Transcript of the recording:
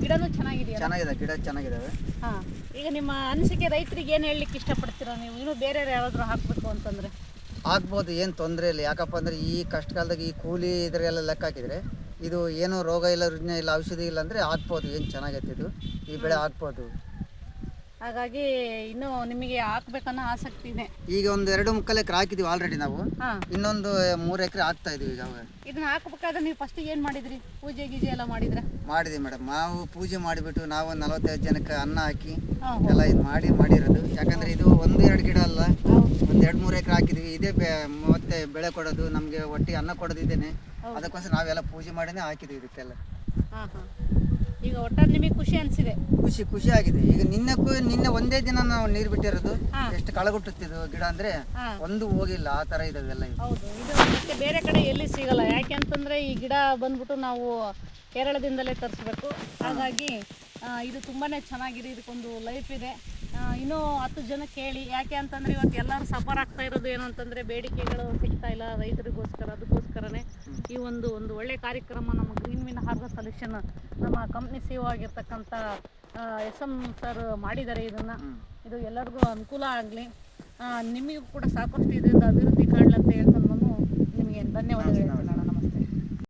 ಗಿಡನೂ ಚೆನ್ನಾಗಿದೆಯಾ? ಚೆನ್ನಾಗಿದೆ, ಗಿಡ ಚೆನ್ನಾಗಿದ್ದಾವೆ. ಹಾಂ, ಈಗ ನಿಮ್ಮ ಅನಿಸಿಕೆ ರೈತರಿಗೆ ಏನು ಹೇಳಲಿಕ್ಕೆ ಇಷ್ಟಪಡ್ತೀರಾ ನೀವು? ಇನ್ನೂ ಬೇರೆ ಯಾರಾದರೂ ಹಾಕಬೇಕು ಅಂತಂದರೆ ಆಗ್ಬೋದು, ಏನು ತೊಂದರೆ ಇಲ್ಲ. ಯಾಕಪ್ಪ ಅಂದರೆ ಈ ಕಷ್ಟ ಕಾಲದಾಗ ಈ ಕೂಲಿ ಇದ್ರಿಗೆಲ್ಲ ಲೆಕ್ಕ ಹಾಕಿದರೆ ಇದು ಏನೂ ರೋಗ ಇಲ್ಲ, ರುಜಿನ ಇಲ್ಲ, ಔಷಧಿ ಇಲ್ಲ ಅಂದರೆ ಆಗ್ಬೋದು. ಏನು ಚೆನ್ನಾಗೈತೆ ಇದು, ಈ ಬೆಳೆ ಆಗ್ಬೋದು. ಹಾಗಾಗಿ ಇನ್ನೂ ನಿಮಗೆ ಹಾಕ್ಬೇಕನ್ನೋ ಆಸಕ್ತಿ ಇದೆ. ಈಗ ಒಂದು 2-3 ಎಕರೆ ಹಾಕಿದ್ದೀವಿ ಆಲ್ರೆಡಿ ನಾವು. ಹಾಂ, ಇನ್ನೊಂದು 3 ಎಕರೆ ಹಾಕ್ತಾ ಇದೀವಿ ಈಗ. ಇದನ್ನ ಹಾಕಬೇಕಾದ್ರೆ ನೀವು ಫಸ್ಟ್ ಏನು ಮಾಡಿದ್ರಿ? ಪೂಜೆ ಗೀಜೆ ಎಲ್ಲ ಮಾಡಿದ್ರೆ? ಮಾಡಿದ್ದೀವಿ ಮೇಡಮ್. ನಾವು ಪೂಜೆ ಮಾಡಿಬಿಟ್ಟು ನಾವು 45 ಜನಕ್ಕೆ ಅನ್ನ ಹಾಕಿ ಎಲ್ಲ ಇದು ಮಾಡಿರೋದು. ಯಾಕಂದರೆ ಇದು 1-2 ಗಿಡ ಅಲ್ಲ, ಒಂದು 2-3 ಎಕರೆ ಹಾಕಿದ್ವಿ. ಇದೇ ಮತ್ತೆ ಬೆಳೆ ಕೊಡೋದು, ನಮಗೆ ಒಟ್ಟಿಗೆ ಅನ್ನ ಕೊಡೋದು ಇದೇನೆ. ಅದಕ್ಕೋಸ್ಕರ ನಾವೆಲ್ಲ ಪೂಜೆ ಮಾಡಿನೇ ಹಾಕಿದ್ದೀವಿ ಇದಕ್ಕೆಲ್ಲ. ಹಾಂ ಹಾಂ. ಈಗ ಒಟ್ಟಾರೆ ನಿಮಗೆ ಖುಷಿ ಅನಿಸಿದೆ? ಖುಷಿ ಆಗಿದೆ. ಈಗ ನಿನ್ನೆ ಒಂದೇ ದಿನ ನಾವು ನೀರು ಬಿಟ್ಟಿರೋದು. ಎಷ್ಟು ಕಳಗುಟ್ಟುತ್ತಿದ್ದು ಗಿಡ ಅಂದರೆ ಒಂದು ಹೋಗಿಲ್ಲ, ಆ ಥರ ಇದಾವೆಲ್ಲ. ಹೌದು, ಇದು ಮತ್ತೆ ಬೇರೆ ಕಡೆ ಎಲ್ಲಿ ಸಿಗಲ್ಲ. ಯಾಕೆ ಅಂತಂದರೆ ಈ ಗಿಡ ಬಂದ್ಬಿಟ್ಟು ನಾವು ಕೇರಳದಿಂದಲೇ ತರಿಸ್ಬೇಕು. ಹಾಗಾಗಿ ಇದು ತುಂಬಾ ಚೆನ್ನಾಗಿದೆ, ಇದಕ್ಕೊಂದು ಲೈಫ್ ಇದೆ. ಇನ್ನೂ 10 ಜನ ಕೇಳಿ. ಯಾಕೆ ಅಂತಂದರೆ ಇವತ್ತು ಎಲ್ಲರೂ ಸಫರ್ ಆಗ್ತಾ ಇರೋದು ಏನು ಅಂತಂದರೆ ಬೇಡಿಕೆಗಳು ಸಿಗ್ತಾ ಇಲ್ಲ ರೈತರಿಗೋಸ್ಕರ. ಅದಕ್ಕೋಸ್ಕರನೇ ಈ ಒಂದು ಒಳ್ಳೆ ಕಾರ್ಯಕ್ರಮ ನಮ್ಮ ಗ್ರೀನ್ ವಿನ್ ಹಾರ್ಬರ್ ಸೊಲ್ಯೂಷನ್ ನಮ್ಮ ಕಂಪ್ನಿ ಸಿಒ ಆಗಿರ್ತಕ್ಕಂಥ SM ಸರ್ ಮಾಡಿದ್ದಾರೆ. ಇದು ಎಲ್ಲರಿಗೂ ಅನುಕೂಲ ಆಗಲಿ, ನಿಮಗೂ ಕೂಡ ಸಾಕಷ್ಟು ಇದರಿಂದ ಅಭಿವೃದ್ಧಿ ಕಾಣಲಿ ಅಂತ ಹೇಳ್ಕೊಂಡು ನಿಮಗೆ ಧನ್ಯವಾದಗಳು ಹೇಳ್ತೀನಿ.